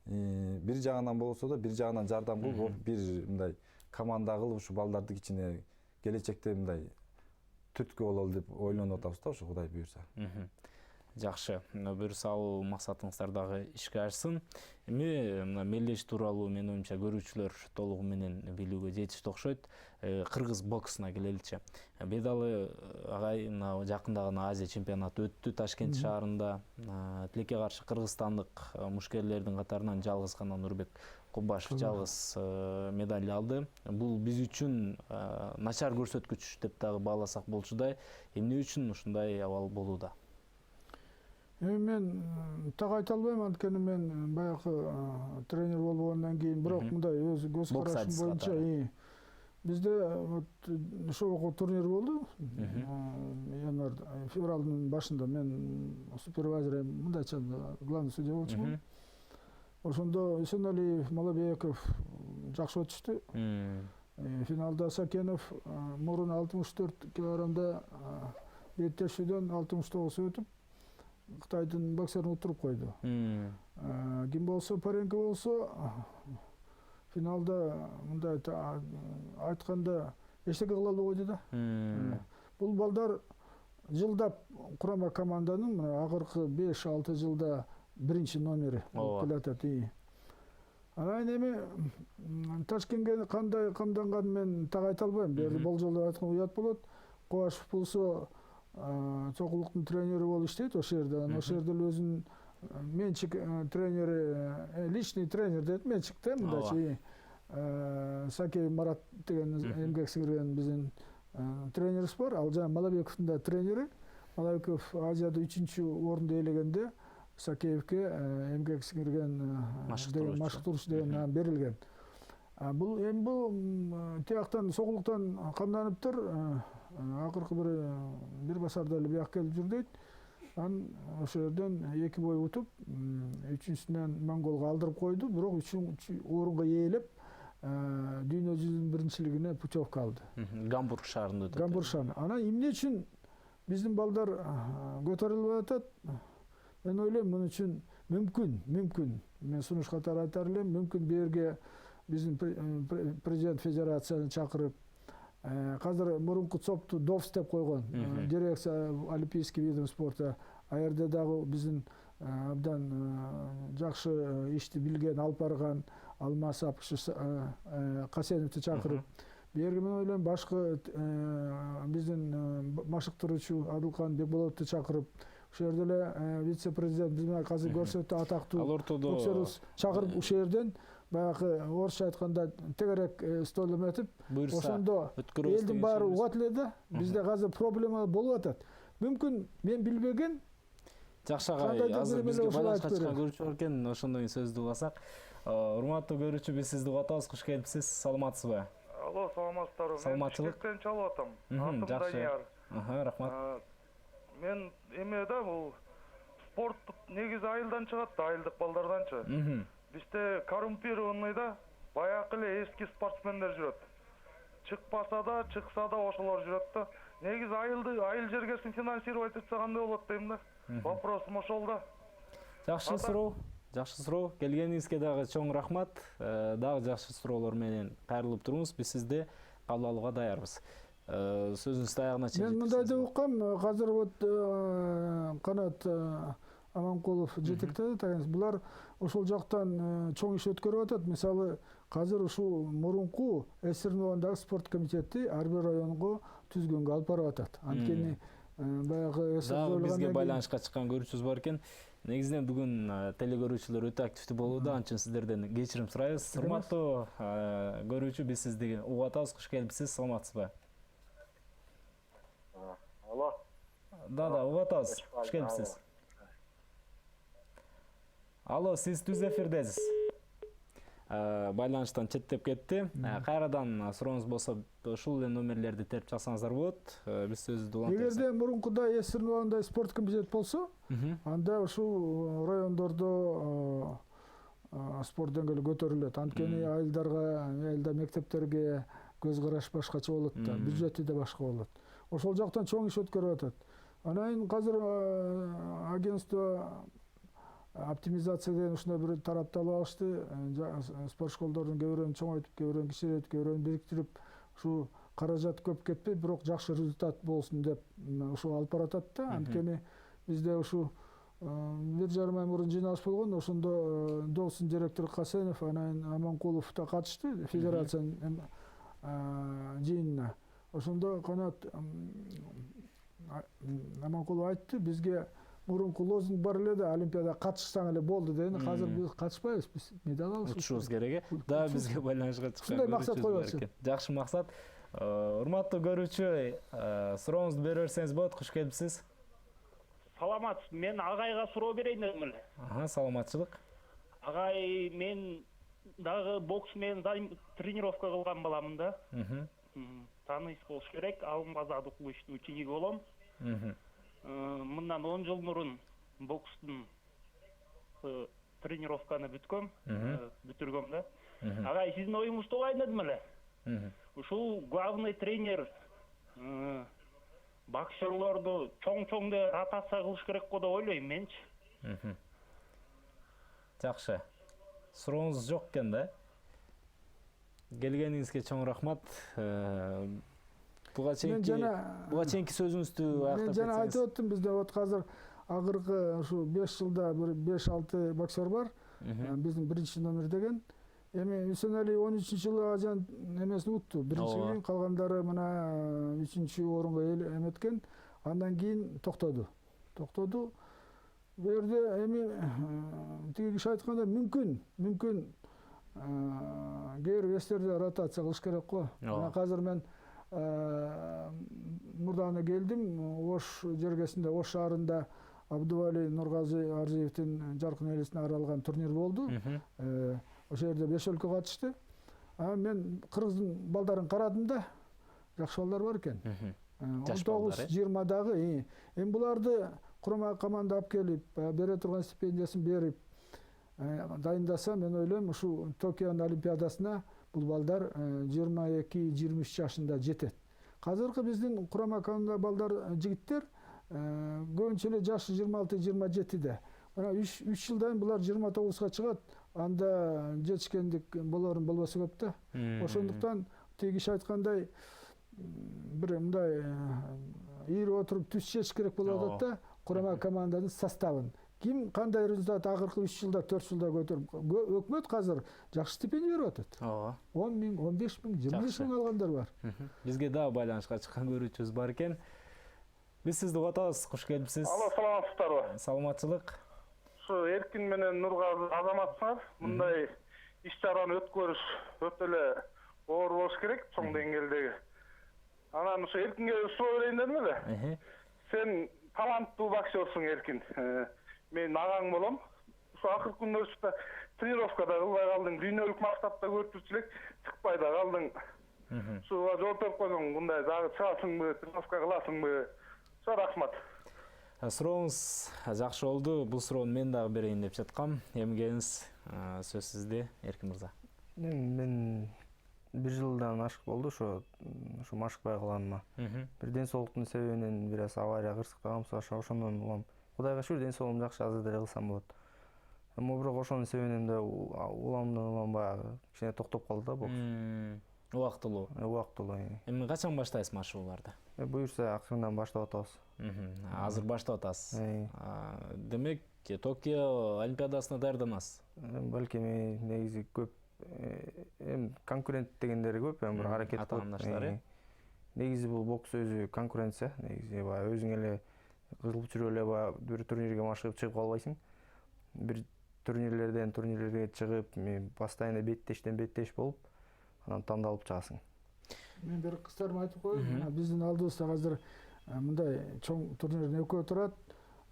бир жагынан болсо да бир жагынан жардам кылып, бир мындай команда кылып ушу балдарды кичине келечекте мындай түрткү бололу деп ойлонуп атабыз да, ошо Кудай буйрса. Жакшы. Буюрса ал максатыңыздар дагы ишке ашсын. Эми мына мелдеш тууралуу менин оюмча көрүүчүлөр толугу менен билүүгө жетишти окшойт. Кыргыз боксуна келеличи. Бедалы агай мына жакында гана Азия чемпионаты өттү Ташкент шаарында. Тилекке каршы кыргызстандык мушкерлердин катарынан жалгыз гана Нурбек Кубашев жалгыз медаль алды. Бул биз үчүн начар көрсөткүч деп дагы бааласак болчудай. Эмне үчүн ушундай абал болууда? Мен так айта албайм, анткени мен баягы тренер болгондон кийин, бирок мындай өз көз карашым боюнча бизде ошол турнир болду. Январь, февралдын башында мен супервайзер, мындайча главный судья болчумун. Ошондо Эсеналиев, Малабеков жакшы өтүштү. Финалда Сакенов мурун 64 килограммда беттешүүдөн 69 өтүп, Кытайдын боксерин утуруп койду. Ким болсо, Паренко болсо, финалда мындай айтканда эчтеке кыла албай койду да. Бул балдар жылдап курама команданын мына акыркы 5-6 жылда биринчи номери болуп келатат. Анан эми Ташкентке кандай камданганын мен так айта албайм. Болжолдоп айткан уят болот. Кубашев болсо чокулуктун тренери болуп иштейт ошол жерде. Ошол жерде өзүнүн менчик тренери, личный тренер дейт, менчикте мындайча. Сакей Марат деген эмгек сиңирген биздин тренерибиз бар. Ал жана Малабековдун да тренери. Малабеков Азияда 3-чү орунду ээлегенде Сакеевке эмгек сиңирген машыктыруучу деген берилген. Бул эми бул тияктан сокулуктан камданыптыр. Акыркы бир басарда эле бияк келип жүр дейт. Анан ошол жерден 2 бой утуп, 3-сүнөн Монголго алдырып койду, бирок 3-чү орунга ээлеп, дүйнө жүзүнүн биринчилигине путевка алды. Гамбург шаарында өтөт. Гамбург шаарында. Анан эмне үчүн биздин балдар көтөрүлүп атат? Мен ойлойм, мун үчүн мүмкүн. Мен сунуш катары айтар элем, мүмкүн берге биздин президент федерацияны чакырып, казыр мурунку ЦОПту ДОВС деп койгон, дирекция олимпийский видов спорта. Аерде дагы биздин абдан жакшы ишти билген, алып барган Алмаз Касеновду чакырып, берге мен ойлойм, башкы биздин машыктыруучу Адылкан Бекболотду чакырып, ошол жерде эле вице-президент биздин казыр көрсөттү атактуу боксерибиз чакырып, ошол жерден баягы орусча айтканда тегерек стол эметип, ошондо элдин баары угат эле да. Бизде азыр проблема болуп атат. Мүмкүн мен билбеген. Жакшы агай, азыр бизге байланышка чыккан көрүүчү бар экен, ошондон кийин сөздү уласак. Урматтуу көрүүчү, биз сизди угуп атабыз, куш келипсиз, саламатсызбы? Алло, саламатсыздарбы? Саламатчылык. Мен Бишкектен чалып атам. Атым Данияр. Рахмат. Мен эме да, бул спорт негизи айылдан чыгат да, айылдык балдарданчы. Бизде коррумпированный да, баягы эле эски спортсмендер жүрөт. Чыкпаса да, чыкса да ошолор жүрөт да. Негизи айыл жергесин финансировать этсе кандай болот дейм да. Вопросум ошол да. Жакшы суроо. Келгениңизге дагы чоң рахмат. Дагы жакшы суроолор менен кайрылып туруңуз. Биз сизди кабыл алууга даярбыз. Сөзүңүздү аягына чейин. Мен мындай деп уккам, азыр вот Канат Аманкулов жетектеди. Булар ошол жактан чоң иш өткөрүп атат. Мисалы, азыр ушул мурунку Эстерновдагы спорт комитети ар бир районго түзгөнгө алып барып атат. Анткени баягы Дагы бизге байланышка чыккан көрүүчүбүз бар экен. Негизинен бүгүн телекөрүүчүлөр өтө активдүү болууда, анча сиздерден кечирим сурайбыз. Урматтуу көрүүчү, биз сизди угуп атабыз, куш келипсиз, саламатсызбы? Алло. Да, угуп атабыз, куш келипсиз? Алло, сиз түз эфирдесиз. байланыштан четтеп кетти. Кайрадан сурооңуз болсо ушул эле номерлерди терип чаксаңыздар болот. Биз сөздү улантабыз. Эгерде мурункуда эсирнубагындай спорт комитет болсо, анда ушул райондордо спорт деңгээли көтөрүлөт. Анткени айылда мектептерге көз караш башкача болот да, бюджети да башка болот. Ошол жактан чоң иш өткөрүп атат. Анан азыр агентство оптимизация деген ушундай бир тарапты алып алышты. Спорт школдордун кээ бирөөнү чоңойтуп, кээ бирөөнү кичирейтип, кээ бирөөнү бириктирип, ушу каражат көп кетпей, бирок жакшы результат болсун деп ушу алып баратат да. Анткени бизде ушу 1,5 ай мурун жыйналыш болгон, ошондо Довсун директору Касенов, анан Аманкулов да катышты федерациянын жыйынына. Ошондо Канат Аманкулов айтты, бизге мурунку лозунг бар эле да, олимпиадага катышсаң эле болду деген. Азыр биз катышпайбыз, биз медаль алышыбыз учушубуз керек. Да, бизге байланышка чыккан. Ушундай максат коюлат. Жакшы максат. Урматтуу көрүүчү, сурооңузду бере берсеңиз болот. Куш келипсиз. Саламатсыз. Мен агайга суроо берейин дедим эле. Саламатчылык. Агай, мен дагы бокс менен тренировка кылган баламын да. Тааныш болуш керек. Алымбаз Адыкуловичтин учениги болом. Мындан 10 жыл мурун бокстун тренировканы бүтүргөм да. Агай, сиздин оюңузду угайын дедим эле. Ушул главный тренер боксерлорду чоң ротация кылыш керек го деп ойлойм менчи. Жакшы. Сурооңуз жок экен да. Келгениңизге чоң рахмат. Буга чейинки сөзүңүздү аяктап кетсеңиз. Мен жана айтып өттүм, бизде вот азыр акыркы ушу 5 жылда бир 5-6 боксер бар. Биздин биринчи номер деген. Эми Үсөнали 13-жылы Азиян эмесин утту. Биринчи, калгандары мына 3-чү орунга эметкен. Андан кийин токтоду. Бу жерде эми тиги киши айткандай мүмкүн кээ бир вестерде ротация кылыш керек го. Мына азыр мен мурданы келдим, Ош жергесинде, Ош шаарында Абдували Нургазы Арзиевдин жаркын элесине аралган турнир болду. Ошол жерде 5 өлкө катышты. Мен кыргыздын балдарын карадым да, жакшы балдар бар экен. 19-20дагы. Эми буларды курама команда алып келип, бере турган стипендиясын берип дайындаса, мен ойлойм, ушу Токионун олимпиадасына бул балдар 22-23 жашында жетет. Азыркы биздин курама команда балдар жигиттер көбүнчө эле жашы 26-27де. Мына 3 жылдан булар 29га чыгат. Анда жетишкендик болорун болбосо көп да. Ошондуктан тиги киши айткандай бир мындай ийрип отуруп түз чечиш керек болуп атат да, курама команданын составын. Ким кандай результат акыркы 3 жылда, 4 жылда көтөрүп, өкмөт азыр жакшы стипендия берип атат. 10 миң, 15 миң, 25 миң алгандар бар. Бизге да байланышка чыккан көрүүчүбүз бар экен. Биз сизди угатабыз. Куш келипсиз. Алло, саламатсыздарбы? Саламатчылык. Ушу Эркин менен Нургазы азаматсыңар. Мындай иш-чараны өткөрүш өтө эле оор болуш керек, чоң деңгээлдеги. Анан ушу Эркинге суроо берейин дедим эле. Сен таланттуу боксерсуң, Эркин. Мен агаң болом. Ушу акыркы күндөрдө тренировкада кылбай калдың, дүйнөлүк максатта көрүп элек чыкпай да калдың. Ушуга жооп берип койсоң, мындай дагы чыгасыңбы, тренировка кыласыңбы? Рахмат. Сурооңуз жакшы болду. Бул суроону мен дагы берейин деп жаткам. Эмгениңиз сөз сизде, Эркин мырза. Мен 1 жылдан ашык болду ошо машыкпай калганыма. Бир ден соолуктун себебинен бир аз авария кырсыктагам, ошондон улам. Кудайга шүгүр, ден соолугум жакшы, азыр деле кылсам болот. Эми бирок ошонун себебинен да уламдан баягы кичине токтоп калды да бокс. Убактылуу. Убактылуу. Эми качан баштайсыз машыгууларды? Буюрса акырынан баштап атабыз. Азыр баштап атасыз. Демек, Токио олимпиадасына даярданасыз. Балки негизи көп конкурент дегендери көп, бир аракет атаандаштар. Негизи бул бокс өзү конкуренция, негизи баягы өзүң эле кызылып жүрүп эле бир турнирге машыгып чыгып калбайсың. Бир турнирлерге чыгып, постоянно беттештен беттеш болуп, анан тандалып чыгасың. Мен бир кыстарыма айтып коеюн, биздин алдыбызда азыр мындай чоң турнирдин экөө турат.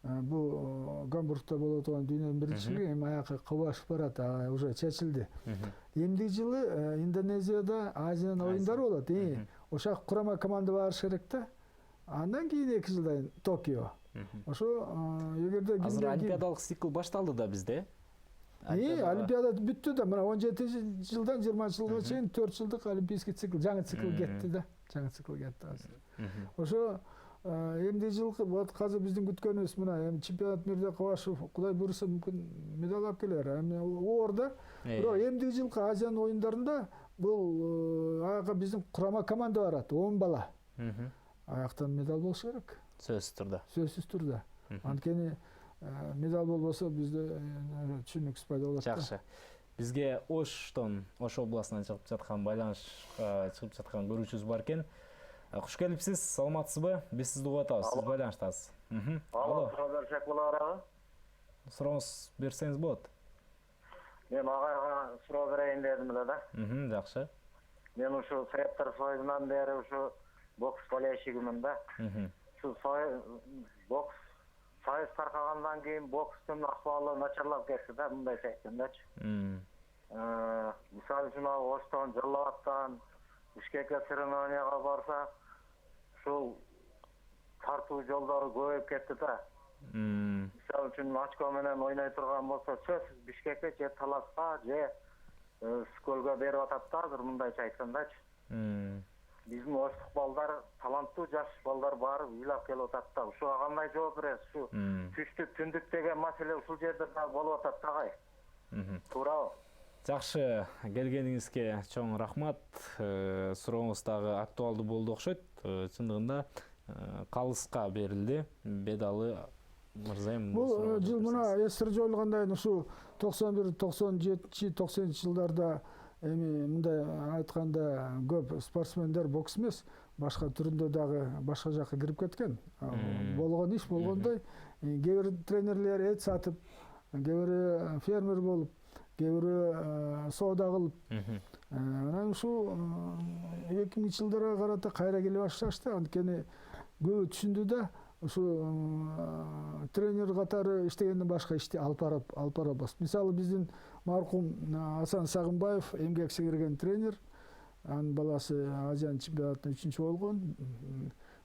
бул Гамбургда болуп турган дүйнөнүн биринчилиги эми аякка кыбашып барат, уже чечилди. Эмдиги жылы Индонезияда Азиянын оюндары болот. Ошо курама команда барыш керек да. Андан кийин 2 жылдан кийин Токио. Ошо эгерде азыр олимпиадалык цикл башталды да бизде. Олимпиада бүттү да, мына 17 жылдан 20 жылга чейин 4 жылдык олимпийский цикл, жаңы цикл кетти да. Жаңы цикл кетти азыр. Ошо эмди жылкы вот азыр биздин күткөнүбүз мына эми чемпионат Мирза Кубашев Кудай буйруса мүмкүн медаль алып келер. Эми оорда. Бирок эмди жылкы Азиянын оюндарында бул аяка биздин курама команда барат, 10 бала. Аяктан медаль болуш керек. Сөзсүз турда. Сөзсүз турда. Анткени медаль болбосо бизде түшүнүксүз пайда болот. Жакшы. Бизге Оштон, Ош областынан чыгып жаткан байланышка чыгып жаткан көрүүчүбүз бар экен. Куш келипсиз, саламатсызбы? Биз сизди угуп атабыз, сиз байланыштасыз. Алло, суроо берсек болобу? Сурооңуз берсеңиз болот. Мен агайга суроо берейин дедим эле да. Жакшы. Мен ушу Советтер Союзунан бери ушу бокс болельшигимин да. Ушу бокс Союз таркагандан кийин бокстун акыбалы начарлап кетти да, мындайча айткандачы. Мисалы үчүн Оштон, Жалалабадтан Бишкекке церемонияга барса, ушул тартуу жолдору көбөйүп кетти да. Мисалы үчүн очко менен ойной турган болсо, сөзсүз Бишкекке же Таласка, же Скөлгө берип атат да, азыр мындайча айткандачы. Биздин оштук балдар, таланттуу жаш балдар барып ыйлап келип атат да. Ушуга кандай жооп бересиз? Ушу түштүк, түндүк деген маселе ушул жерде да болуп атат да агай. Туурабы? Жакшы, келгениңизге чоң рахмат. Сурооңуз дагы актуалдуу болду окшойт. Чындыгында калыска берилди. Бедалы мырзайым. Бул жыл мына эсир жоюлгандай ушу 91, 97, 90 жылдарда эми мындай айтканда көп спортсмендер бокс эмес, башка түрүндө дагы башка жакка кирип кеткен. Болгон иш болгондой, кээ бир тренерлер эт сатып, кээ бири фермер болуп, кээ бири соода кылып. Анан ушул 2000 жылдарга карата кайра келе башташты. Анткени көбү түшүндү да, ушу тренер катары иштегенден башка ишти алып барабыз. Мисалы биздин маркум Асан Сагынбаев эмгек сиңирген тренер, анын баласы Азиян чемпионатында 3-чү болгон.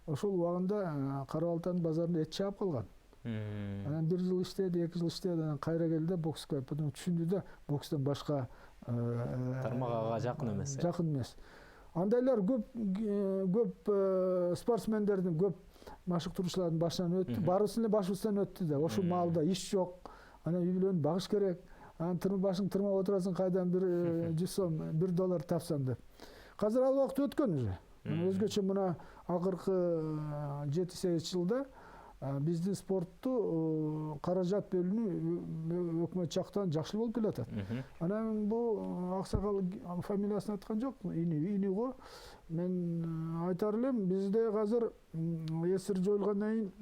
Ошол убагында Кара Балтанын базарында эт чаап калган. Анан 1 жыл иштеди, 2 жыл иштеди, анан кайра келди, бокска. Потом түшүндү да, бокстон башка тармагага жакын эмес. Жакын эмес. Андайлар көп спортсмендердин, көп машыктыруучулардын башынан өттү. Барысынын башыбыздан өттү да. Ошол маалда иш жок. Анан үй бүлөнү багыш керек. Анан башың тырмап отурасың, кайдан бир 100 сом, $1 тапсам деп. Азыр ал убакыт өткөн уже. Өзгөчө мына акыркы 7-8 жылда биздин спортту каражат бөлүнүү өкмөт жактан жакшы болуп келатат. Анан бул аксакал фамилиясын айткан жок, Иниго. Мен айтар элем, бизде азыр эсир жоюлгандан кийин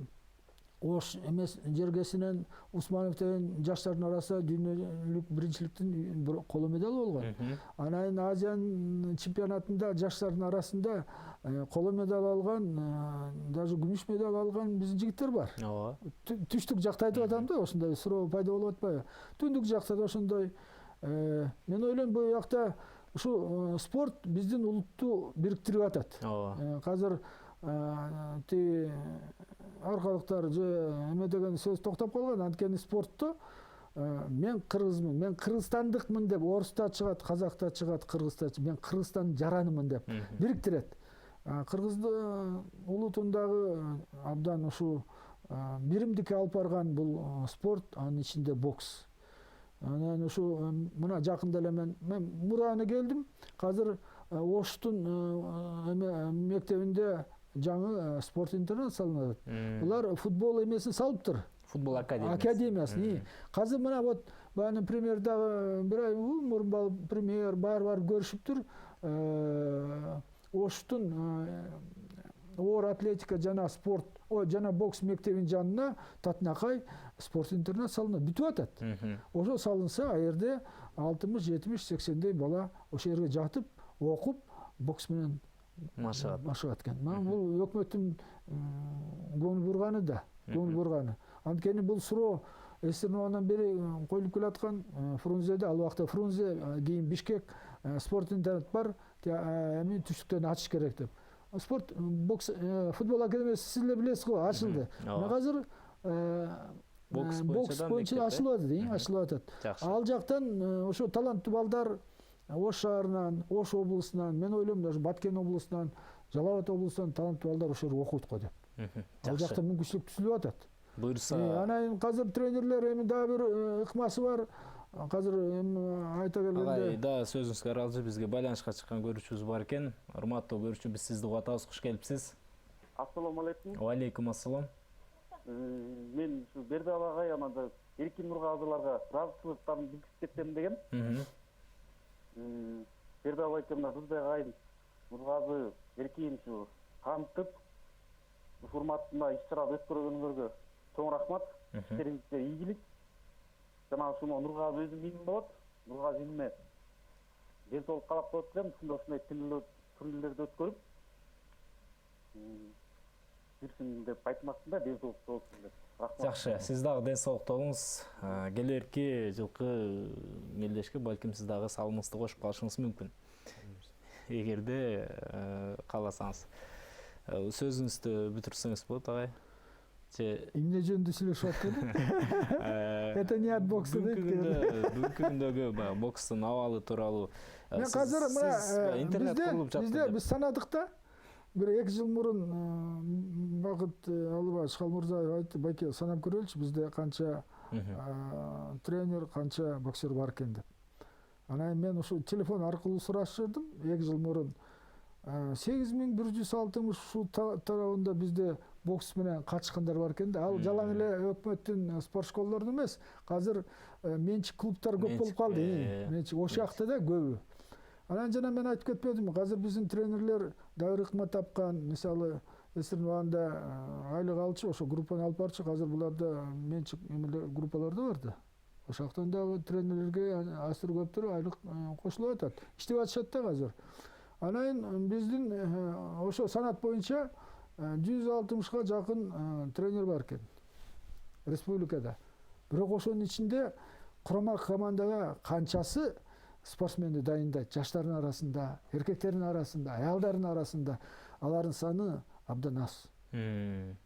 Ош эмес жергесинен Усманов деген жаштардын арасында дүйнөлүк биринчиликтин коло медали болгон. Анан Азиянын чемпионатында жаштардын арасында коло медаль алган, даже күмүш медаль алган биздин жигиттер бар. Түштүк жакта айтып атам да, ошондой суроо пайда болуп атпайбы? Түндүк жакта да ошондой. Мен ойлойм, бул жакта ушу спорт биздин улутту бириктирип атат. Азыр аркалыктар же эме деген сөз токтоп калган. Анткени спортту мен кыргызмын, мен кыргызстандыкмын деп оруста чыгат, казакта чыгат, кыргызда мен Кыргызстандын жаранымын деп бириктирет. Кыргыздын улутундагы абдан ушу биримдикке алып барган бул спорт, анын ичинде бокс. Анан ушу мына жакында эле мен мураны келдим. Азыр Оштун мектебинде жаңы спорт интернат салынат. Булар футбол эмесин салыптыр. Футбол академиясын. Азыр мына вот бааны премьердагы бир ай мурун премьер бар көрүшүптүр. Оштун оор атлетика жана спорт, жана бокс мектебинин жанына Татнакай спорт интернат салынат, бүтүп атат. Ошо салынса, ал жерде 60, 70, 80дей бала ошол жерге жатып, окуп, бокс менен машыгат экен. Бул өкмөттүн көңүл бурганы да, көңүл бурганы. Анткени бул суроо эсирновандан бери коюлуп келаткан Фрунзеде, ал убакта Фрунзе, кийин Бишкек спорт интернет бар, эми түштүктөн ачыш керек деп. Спорт бокс футбол академиясы сиз эле билесиз го, ачылды. Мына азыр бокс боюнча ачылып атат. Ал жактан ошо таланттуу балдар Ош шаарынан, Ош облусунан, мен ойлойм даже Баткен облусунан, Жалал Абад облусунан таланттуу балдар ошо жерге окуйт го деп. Ал жакта мүмкүнчүлүк түзүлүп атат. Буюрса. Анан азыр тренерлер эми дагы бир ыкмасы бар. Азыр айта келгенде. Агай, да сөзүңүзгө ыраазы, бизге байланышка чыккан көрүүчүбүз бар экен. Урматтуу көрүүчү, биз сизди угатабыз, куш келипсиз. Ассаламу алейкум. Ва алейкум ассалам. Мен ушу Бердал агай аманда Эркин Нургазыларга ыраазычылыктарын билдирип кетсем деген. Бердал айтканда Рузбек агайдын Нургазы Эркин ушу таанытып, форматында иш-чара өткөргөнүңөргө чоң рахмат. Иштериңизге ийгилик. Жана ушуну Нургазы өзүм ийгим болот. Нургазы ийгиме бир толук карап коет элем, ушундай турнирлерди өткөрүп жүрсүн деп айтмакчымын да, бир толук болсун деп. Рахмат. Жакшы, сиз дагы ден соолукта болуңуз. Келерки жылкы мелдешке балким сиз дагы салымыңызды кошуп калышыңыз мүмкүн. Эгерде кааласаңыз. Сөзүңүздү бүтүрсөңүз болот, агай. Эмне жөнүндө сүйлөшүп аттыңыз? Это не от бокса дейт. Бүгүнкү күндөгү бокстун абалы тууралуу. Мен азыр мына биз санадык да. Бир 2 жыл мурун Бакыт Алыбаш Шалмурзаев айтты, байке санап көрөлүчү, бизде канча тренер, канча боксер бар экен деп. Анан мен ушу телефон аркылуу сурашырдым 2 жыл мурун. 8160 ушул тарабында бизде бокс менен катышкандар бар экен да. Ал жалаң эле өкмөттүн спорт школаларында эмес. Азыр менчик клубтар көп болуп калды. Менчик ошол жакта да көбү. Анан жана мен айтып кетпедим, азыр биздин тренерлер дагы ыкмат тапкан, мисалы эсирнванда айлык алчу, ошо группаны алып барчу, азыр буларда менчик группалар да бар да. Ошол жактан дагы тренерлерге азыр көптөр айлык кошулуп атат. Иштеп атышат да азыр. Анан биздин ошо санат боюнча 160га жакын тренер бар экен республикада. Бирок ошонун ичинде курама командага канчасы спортсменди дайындайт, жаштардын арасында, эркектердин арасында, аялдардын арасында, алардын саны абдан аз.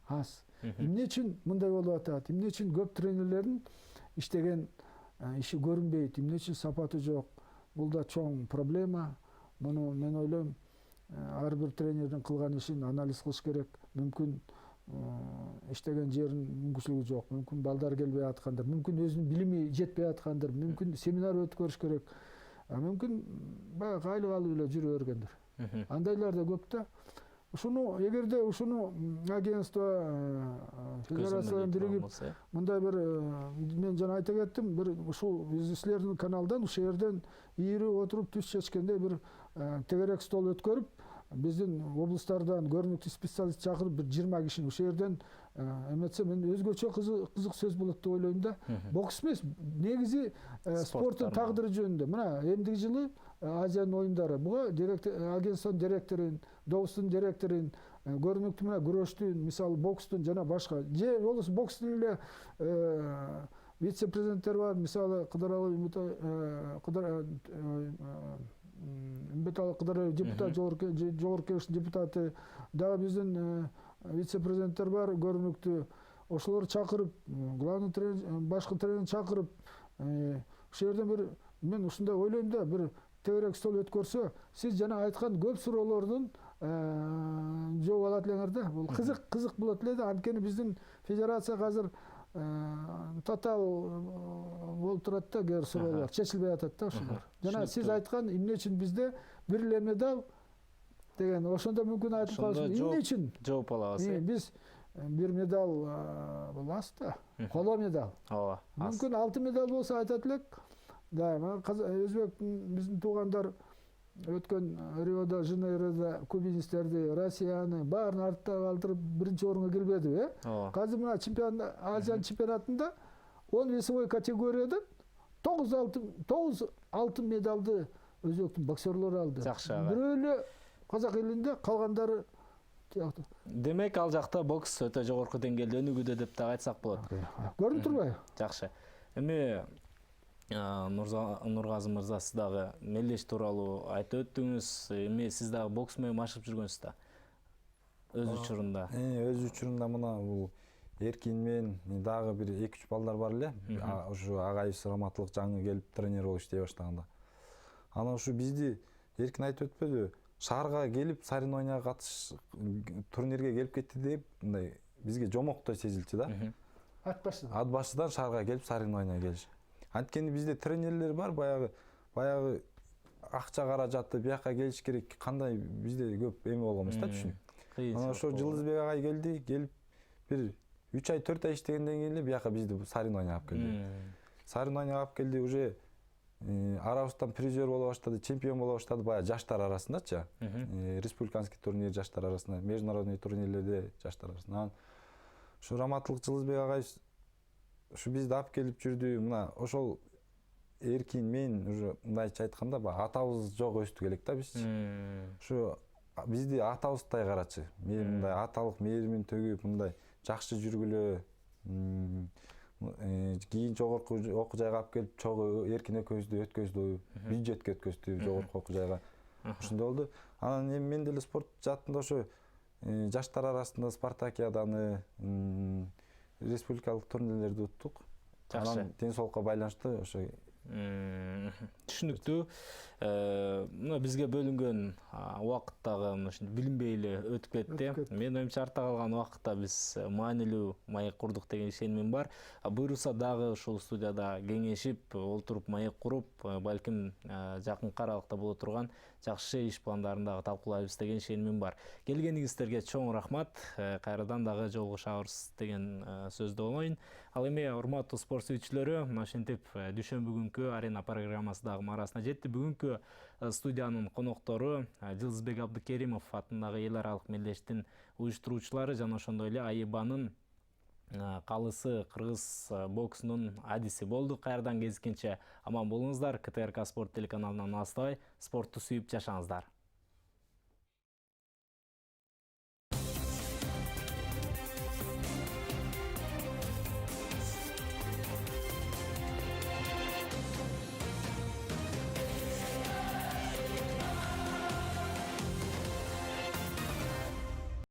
Аз. Эмне үчүн мындай болуп атат? Эмне үчүн көп тренерлердин иштеген иши көрүнбөйт? Эмне үчүн сапаты жок? Бул да чоң проблема. Муну мен ойлойм, ар бир тренердин кылган ишин анализ кылыш керек. Мүмкүн иштеген жерин мүмкүнчүлүгү жок, мүмкүн балдар келбей аткандар, мүмкүн өзүнүн билими жетпей аткандар, мүмкүн семинар өткөрүш керек. Мүмкүн баягы айлык алып эле жүрө бергендер. Андайлар да көп да. Ушуну эгерде ушуну агентство федерациядан биригип мындай бир мен жана айта кеттим, бир ушул силердин каналдан ушул жерден ийири отуруп түз чечкенде бир тегерек стол өткөрүп, биздин облустардан көрүнүктүү специалист чакырып бир 20 кишини ушул жерден эметсе, мен өзгөчө кызык сөз болот деп ойлойм да. Бокс эмес, негизи спорттун тагдыры жөнүндө. Мына эмдиги жылы Азиянын оюндары, буга агентствонун директорун, добустун директорун, көрүнүктүү мына күрөштүн, мисалы бокстун жана башка, же болбосо бокстун эле вице-президенттер бар, мисалы Кыдыралы депутат, жогорку кеңештин депутаты, дагы биздин вице-президенттер бар, көрүнүктүү. Ошолорду чакырып, главный тренер, башкы тренерди чакырып, ушул жерден бир мен ушундай ойлойм да, бир тегерек стол өткөрсө, сиз жана айткан көп суроолордун жооп алат элеңер да. Бул кызык болот эле да. Анткени биздин федерацияга азыр татаал болуп турат да, кээ бир суроолор чечилбей атат да ошолор. Жана сиз айткан эмне үчүн бизде бир эле медаль деген, ошондо мүмкүн айтып калыш. Эмне үчүн жооп алабыз? Биз бир медаль аз да. Коло медаль. Ооба. Мүмкүн 6 медаль болсо айтат элек. Да, өзбек биздин туугандар өткөн Рио-да Жанейрода кубинистерди, Россияны баарын артта калтырып биринчи орунга келбедиби, Азыр мына Азия чемпионатында 10 весовой категориядан 9 алтын медалды өзбектин боксерлору алды. Бирөө эле казак элинде, калгандары тияктуу. Демек ал жакта бокс өтө жогорку деңгээлде өнүгүүдө деп да айтсак болот. Көрүнүп турбайбы? Жакшы. Эми Нургазы мырза, сиз дагы мелдеш тууралуу айтып өттүңүз. Эми сиз дагы бокс менен машыгып жүргөнсүз да. Өз учурунда. Өз учурунда мына бул Эркин мен дагы бир 2-3 балдар бар эле. Ушу агайыбыз Раматылык жаңы келип тренер болуп иштей баштаганда. Анан ушу бизди Эркин айтып өтпөдү? Шаарга келип соревнованияга катыш турнирге келип кетти деп мындай бизге жомоктой сезилчү да. Ат башыдан шаарга келип соревнованияга келиш. Анткени бизде тренерлер бар, баягы акча каражаты бияка келиш керек. Кандай бизде көп эме болгон эмес да, түшүн. Анан ошо Жылдызбек агай келди, келип бир 3 ай 4 ай иштегенден кийин эле бияка бизди соревнованияга алып келди. Соревнованияга алып келди, уже арабыздан призер боло баштады, чемпион боло баштады баягы жаштар арасындачы. Республиканский турнир жаштар арасында, международный турнирлерде жаштар арасында. Ушу Раматылык Жылдызбек агай ушу бизди алып келип жүрдү. Мына ошол Эркин мен уже мындайча айтканда атабыз жок өстүк элек да биз. Ушу бизди атабыздай карачы. Мен мындай аталык мээримин төгүп, мындай жакшы жүргүлө, кийин жогорку окуу жайга алып келип, чогуу Эркин экөөбүздү өткөздү, бюджетке өткөздү жогорку окуу жайга. Ошондой болду. Анан эми мен деле спорт жаатында ошо жаштар арасында спартакиаданы, республикалык турнирлерди уттук. Анан ден соолукка байланыштуу ошо түшүнүктүү. Мына бизге бөлүнгөн убакыт дагы ушинтип билинбей эле өтүп кетти. Мен оюмча артта калган убакытта биз маанилүү маек курдук деген ишенимим бар. Буйруса дагы ушул студияда кеңешип, олтуруп маек куруп, балким жакынкы аралыкта боло турган жакшы иш пландарын дагы талкуулайбыз деген ишенимим бар. Келгениңиздерге чоң рахмат. Кайрадан дагы жолугушабыз деген сөздү ойлойм. Ал эми урматтуу спорт сүйүүчүлөрү, мына ушинтип дүйшөмбү күнкү арена программасы дагы марасына жетти. Бүгүнкү студиянын коноктору Жылдызбек Абдыкеримов атындагы эл аралык мелдештин уюштуруучулары жана ошондой эле АИБАнын калысы кыргыз боксунун адиси болду. Кайрадан кезишкенче аман болуңуздар. КТРК спорт телеканалынан алыстабай спортту сүйүп жашаңыздар.